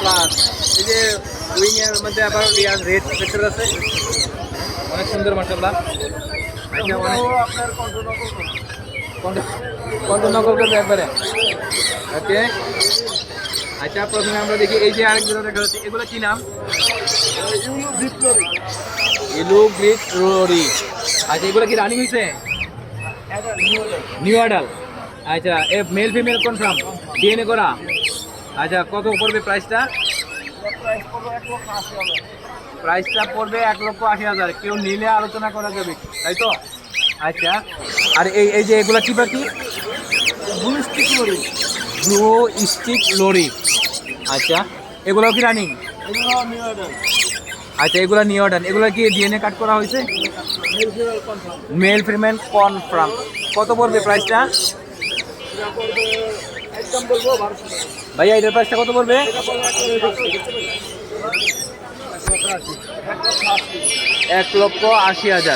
Plus. এই যে wing এর মধ্যে আবার রেড ফেক্টর আছে, অনেক সুন্দর মাশাআল্লাহ। আচ্ছা অনেক আপনার কন্ট্রোল করবে একবারে। ওকে আচ্ছা, প্রথমে আমরা দেখি এই যে আরেক জোড়া দেখা যাচ্ছে, এগুলো কি নাম? ইলু গ্রিট রোরি। আচ্ছা এগুলো কি রানিং হয়েছে? New adult. আচ্ছা এ মেল ফিমেল কনফার্ম, ডিএনএ করা। আচ্ছা কত পড়বে প্রাইসটা? প্রাইসটা পড়বে 1,80,000। কেউ নিলে আলোচনা করা যাবে, তাই তো? আচ্ছা আর এই এই যে এগুলা কি পাখি? Blue streaked lory. আচ্ছা এগুলো কি রানিং? আচ্ছা এগুলো নিউ অর্ডার। এগুলো কি ডিএনএ কাট করা হয়েছে? Male female confirm. কত পড়বে প্রাইসটা? ভাইয়া এটার প্রাইসটা কত পড়বে? 1,80,000।